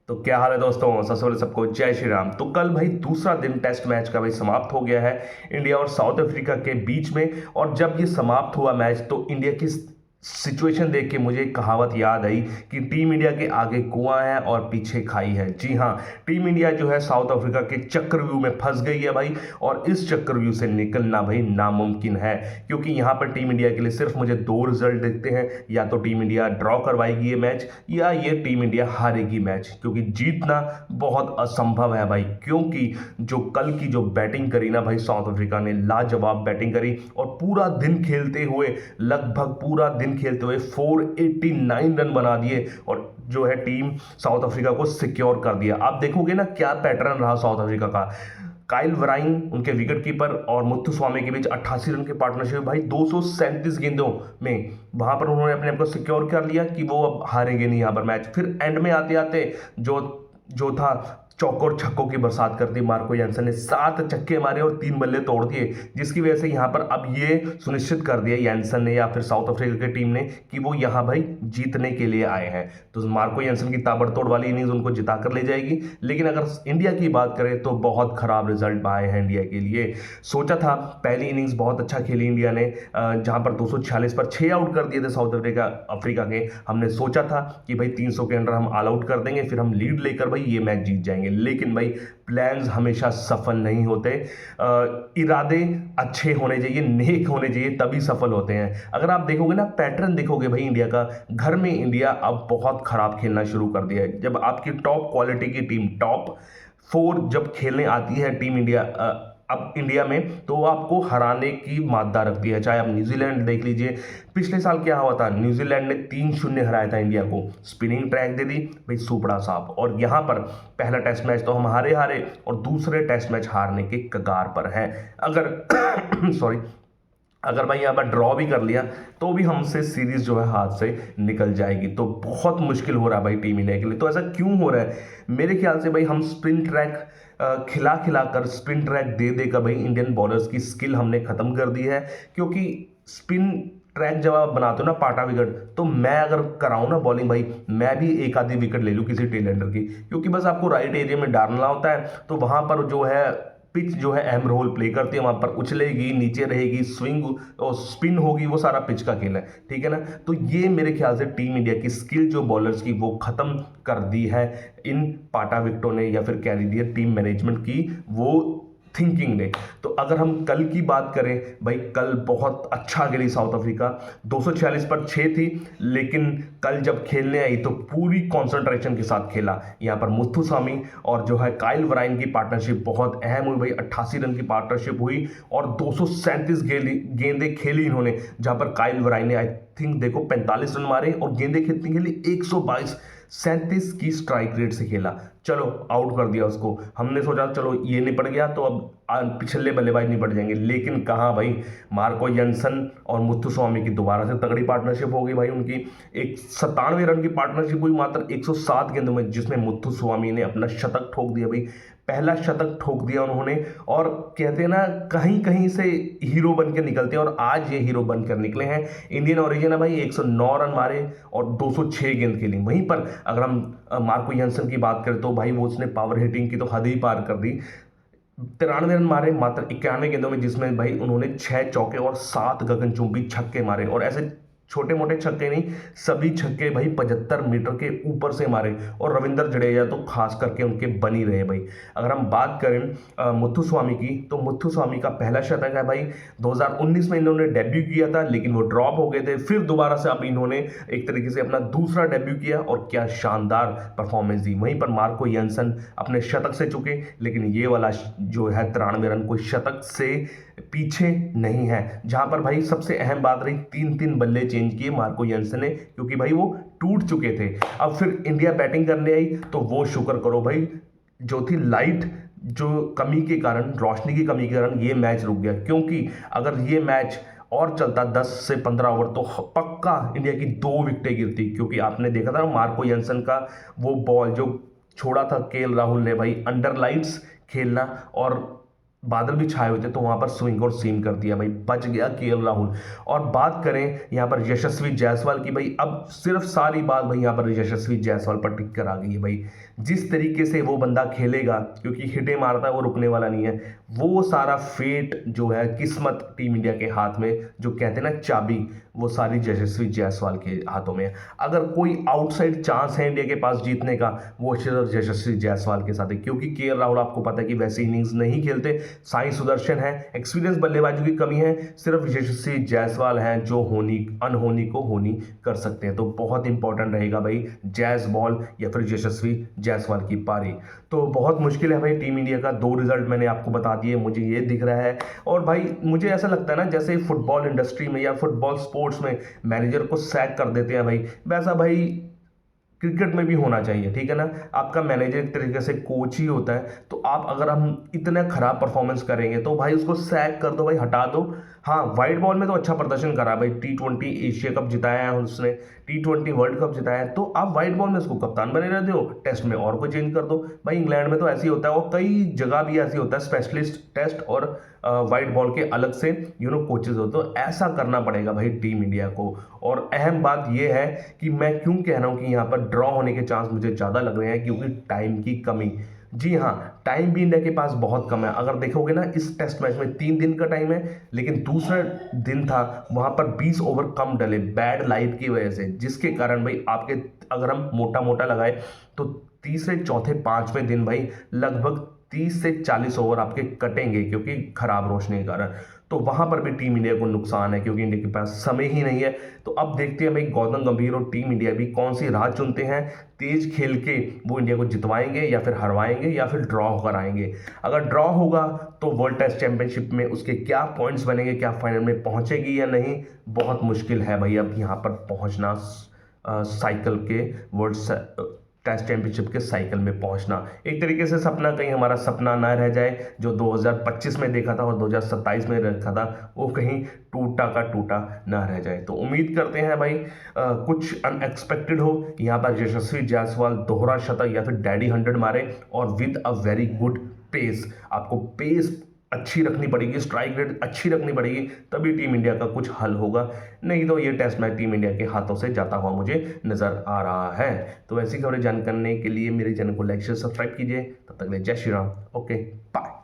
तो क्या हाल है दोस्तों। सबसे पहले सबको जय श्री राम। तो कल भाई दूसरा दिन टेस्ट मैच का भाई समाप्त हो गया है इंडिया और साउथ अफ्रीका के बीच में। और जब ये समाप्त हुआ मैच तो इंडिया की सिचुएशन देख के मुझे एक कहावत याद आई कि टीम इंडिया के आगे कुआं है और पीछे खाई है। जी हाँ, टीम इंडिया जो है साउथ अफ्रीका के चक्रव्यूह में फंस गई है भाई। और इस चक्रव्यूह से निकलना भाई नामुमकिन है, क्योंकि यहाँ पर टीम इंडिया के लिए सिर्फ मुझे दो रिजल्ट दिखते हैं। या तो टीम इंडिया ड्रॉ करवाएगी ये मैच, या ये टीम इंडिया हारेगी मैच, क्योंकि जीतना बहुत असंभव है भाई। क्योंकि जो कल की जो बैटिंग करी ना भाई, साउथ अफ्रीका ने लाजवाब बैटिंग करी और पूरा दिन खेलते हुए, लगभग पूरा दिन खेलते हुए 489 रन बना दिए और जो है टीम साउथ अफ्रीका को सिक्योर कर दिया। आप देखोगे ना क्या पैटर्न रहा साउथ अफ्रीका का। काइल वराइन उनके विकेट कीपर और मुत्थुस्वामी के बीच 88 रन की पार्टनरशिप भाई 237 गेंदों में वहां पर उन्होंने अपने आप को सिक्योर कर लिया कि वो अब हारेंगे नहीं यहां पर मैच। फिर एंड में आते आते जो जो था चौकों और छक्कों की बरसात कर दी। मार्को यानसन ने 7 छक्के मारे और 3 बल्ले तोड़ दिए, जिसकी वजह से यहां पर अब ये सुनिश्चित कर दिया यानसन ने या फिर साउथ अफ्रीका की टीम ने कि वो यहां भाई जीतने के लिए आए हैं। तो मार्को यानसन की ताबड़तोड़ वाली इनिंग्स उनको जिता कर ले जाएगी। लेकिन अगर इंडिया की बात करें तो बहुत खराब रिजल्ट आए हैं इंडिया के लिए। सोचा था पहली इनिंग्स बहुत अच्छा खेली इंडिया ने, जहां पर 246 पर 6 आउट कर दिए थे साउथ अफ्रीका अफ्रीका के। हमने सोचा था कि भाई 300 के अंदर हम ऑल आउट कर देंगे, फिर हम लीड लेकर भाई ये मैच जीत जाएंगे। लेकिन भाई प्लान्स हमेशा सफल नहीं होते। इरादे अच्छे होने चाहिए, नेक होने चाहिए, तभी सफल होते हैं। अगर आप देखोगे ना, पैटर्न देखोगे भाई इंडिया का, घर में इंडिया अब बहुत खराब खेलना शुरू कर दिया है। जब आपकी टॉप क्वालिटी की टीम, टॉप 4 जब खेलने आती है टीम इंडिया अब इंडिया में, तो वो आपको हराने की मादा रखती है। चाहे आप न्यूजीलैंड देख लीजिए, पिछले साल क्या हुआ था, न्यूजीलैंड ने 3-0 हराया था इंडिया को, स्पिनिंग ट्रैक दे दी भाई सुपड़ा साहब। और यहाँ पर पहला टेस्ट मैच तो हम हारे हारे और दूसरे टेस्ट मैच हारने के कगार पर हैं। अगर सॉरी, अगर भाई यहाँ पर ड्रॉ भी कर लिया तो भी हमसे सीरीज जो है हाथ से निकल जाएगी। तो बहुत मुश्किल हो रहा है भाई टीम इंडिया के लिए। तो ऐसा क्यों हो रहा है? मेरे ख्याल से भाई हम स्पिन ट्रैक खिला खिला कर, स्पिन ट्रैक दे देकर भाई इंडियन बॉलर्स की स्किल हमने खत्म कर दी है। क्योंकि स्पिन ट्रैक जब आप बनाते हो ना पाटा विकेट, तो मैं अगर कराऊं ना बॉलिंग भाई, मैं भी एक आधी विकेट ले लूं किसी टेलेंडर की, क्योंकि बस आपको राइट एरिया में डालना होता है। तो वहां पर जो है पिच जो है अहम रोल प्ले करती है, वहां पर उछलेगी, नीचे रहेगी, स्विंग और स्पिन होगी, वो सारा पिच का खेल है। ठीक है ना? तो ये मेरे ख्याल से टीम इंडिया की स्किल जो बॉलर्स की वो खत्म कर दी है इन पाटा विकेटों ने, या फिर कह लीजिए टीम मैनेजमेंट की वो थिंकिंग ने। तो अगर हम कल की बात करें भाई, कल बहुत अच्छा खेली साउथ अफ्रीका, 246 पर 6 थी। लेकिन कल जब खेलने आई तो पूरी कंसंट्रेशन के साथ खेला। यहाँ पर मुत्थुस्वामी और जो है काइल वराइन की पार्टनरशिप बहुत अहम हुई भाई। 88 रन की पार्टनरशिप हुई और 237 गेंदें खेली इन्होंने, जहां पर काइल वराइन ने आई थिंक देखो 45 रन मारे और गेंदें कितनी खेली, 122, 37 की स्ट्राइक रेट से खेला। चलो आउट कर दिया उसको। हमने सोचा चलो ये निपट गया तो अब पिछले बल्लेबाज निपट जाएंगे, लेकिन कहाँ भाई, मार्को यानसन और मुत्थुस्वामी की दोबारा से तगड़ी पार्टनरशिप हो गई भाई उनकी। एक 97 रन की पार्टनरशिप हुई मात्र 107 गेंदों में, जिसमें मुत्थुस्वामी ने अपना शतक ठोक दिया भाई, पहला शतक ठोक दिया उन्होंने। और कहते हैं ना, कहीं कहीं से हीरो बन के निकलते हैं, और आज ये हीरो बनकर निकले हैं। इंडियन ओरिजिन है भाई, 109 रन मारे और 206 गेंद खेली। वहीं पर अगर हम मार्को यानसन की बात करें तो भाई वो उसने पावर हिटिंग की तो हद ही पार कर दी। 93 रन मारे मात्र 91 गेंदों में, जिसमें भाई उन्होंने 6 चौके और 7 गगनचुंबी छक्के मारे। और ऐसे छोटे मोटे छक्के नहीं, सभी छक्के भाई 75 मीटर के ऊपर से मारे। और रविंद्र जडेजा तो खास करके उनके बनी रहे भाई। अगर हम बात करें मुत्थुस्वामी की, तो मुत्थुस्वामी का पहला शतक है भाई। 2019 में इन्होंने डेब्यू किया था, लेकिन वो ड्रॉप हो गए थे। फिर दोबारा से अब इन्होंने एक तरीके से अपना दूसरा डेब्यू किया और क्या शानदार परफॉर्मेंस दी। वहीं पर मार्को यानसन अपने शतक से चुके, लेकिन ये वाला जो है 93 रन कोई शतक से पीछे नहीं है। जहां पर भाई सबसे अहम बात रही, 3-3 बल्ले चेंज किए मार्को यानसन ने, क्योंकि भाई वो टूट चुके थे। अब फिर इंडिया बैटिंग करने आई तो वो शुक्र करो भाई, जो थी लाइट जो कमी के कारण, रोशनी की कमी के कारण ये मैच रुक गया। क्योंकि अगर ये मैच और चलता 10 से 15 ओवर तो पक्का इंडिया की 2 विकेटें गिरती। क्योंकि आपने देखा था मार्को यानसन का वो बॉल जो छोड़ा था केएल राहुल ने भाई, अंडर लाइट्स खेलना, और बादल भी छाए हुए थे तो वहां पर स्विंग और सीम कर दिया भाई, बच गया केएल राहुल। और बात करें यहाँ पर यशस्वी जायसवाल की, भाई अब सिर्फ सारी बात भाई यहाँ पर यशस्वी जायसवाल पर टिक कर आ गई है भाई। जिस तरीके से वो बंदा खेलेगा, क्योंकि हिटे मारता है वो रुकने वाला नहीं है, वो सारा फेट जो है, किस्मत टीम इंडिया के हाथ में, जो कहते हैं ना चाबी, वो सारी यशस्वी जायसवाल के हाथों में है। अगर कोई आउटसाइड चांस है इंडिया के पास जीतने का, वो सिर्फ यशस्वी जायसवाल के साथ है, क्योंकि केएल राहुल आपको पता है कि वैसे इनिंग्स नहीं खेलते, साई सुदर्शन है, एक्सपीरियंस बल्लेबाजों की कमी है, सिर्फ यशस्वी जायसवाल हैं जो होनी अनहोनी को होनी कर सकते हैं। तो बहुत इंपॉर्टेंट रहेगा भाई जैस बॉल या फिर यशस्वी जायसवाल की पारी। तो बहुत मुश्किल है भाई टीम इंडिया का। 2 रिजल्ट मैंने आपको बता दिए, मुझे ये दिख रहा है। और भाई मुझे ऐसा लगता है ना, जैसे फुटबॉल इंडस्ट्री में या फुटबॉल स्पोर्ट्स में मैनेजर को सैक कर देते हैं भाई, वैसा भाई क्रिकेट में भी होना चाहिए, ठीक है ना। आपका मैनेजर एक तरीके से कोच ही होता है, तो आप अगर हम इतना खराब परफॉर्मेंस करेंगे तो भाई उसको सैक कर दो भाई, हटा दो। हाँ, वाइट बॉल में तो अच्छा प्रदर्शन करा भाई, T20 एशिया कप जिताया है उसने, T20 वर्ल्ड कप जिताया है, तो आप वाइट बॉल में उसको कप्तान बने रहते हो, टेस्ट में और को चेंज कर दो भाई। इंग्लैंड में तो ऐसे ही होता है और कई जगह भी ऐसे होता है, स्पेशलिस्ट टेस्ट और वाइट बॉल के अलग से कोचेज हो, तो ऐसा करना पड़ेगा भाई टीम इंडिया को। और अहम बात यह है कि मैं क्यों कह रहा हूं कि यहाँ पर ड्रॉ होने के चांस मुझे ज़्यादा लग रहे हैं, क्योंकि टाइम की कमी। जी हाँ, टाइम भी इंडिया के पास बहुत कम है। अगर देखोगे ना, इस टेस्ट मैच में 3 दिन का टाइम है, लेकिन दूसरा दिन था वहां पर 20 ओवर कम डले बैड लाइट की वजह से, जिसके कारण भाई आपके, अगर हम मोटा मोटा लगाए तो तीसरे चौथे पांचवें दिन भाई लगभग 30 से 40 ओवर आपके कटेंगे, क्योंकि खराब रोशनी के कारण। तो वहां पर भी टीम इंडिया को नुकसान है, क्योंकि इंडिया के पास समय ही नहीं है। तो अब देखते हैं भाई गौतम गंभीर और टीम इंडिया भी कौन सी राह चुनते हैं, तेज खेल के वो इंडिया को जितवाएंगे या फिर हरवाएंगे या फिर ड्रॉ कराएंगे। अगर ड्रॉ होगा तो वर्ल्ड टेस्ट चैंपियनशिप में उसके क्या पॉइंट्स बनेंगे, क्या फाइनल में पहुंचेगी या नहीं, बहुत मुश्किल है भाई अब यहाँ पर पहुंचना, साइकिल के वर्ल्ड टेस्ट चैंपियनशिप के साइकिल में पहुंचना। एक तरीके से सपना, कहीं हमारा सपना ना रह जाए जो 2025 में देखा था और 2027 में रखा था, वो कहीं टूटा का टूटा ना रह जाए। तो उम्मीद करते हैं भाई कुछ अनएक्सपेक्टेड हो, यहाँ पर यशस्वी जायसवाल दोहरा शतक या फिर डैडी 100 मारे, और with a very good pace. आपको पेस अच्छी रखनी पड़ेगी, स्ट्राइक रेट अच्छी रखनी पड़ेगी, तभी टीम इंडिया का कुछ हल होगा। नहीं तो ये टेस्ट मैच टीम इंडिया के हाथों से जाता हुआ मुझे नजर आ रहा है। तो ऐसी खबरें जानने के लिए मेरे चैनल को लाइक शेयर सब्सक्राइब कीजिए। तब तक के लिए जय श्री राम। Okay, bye.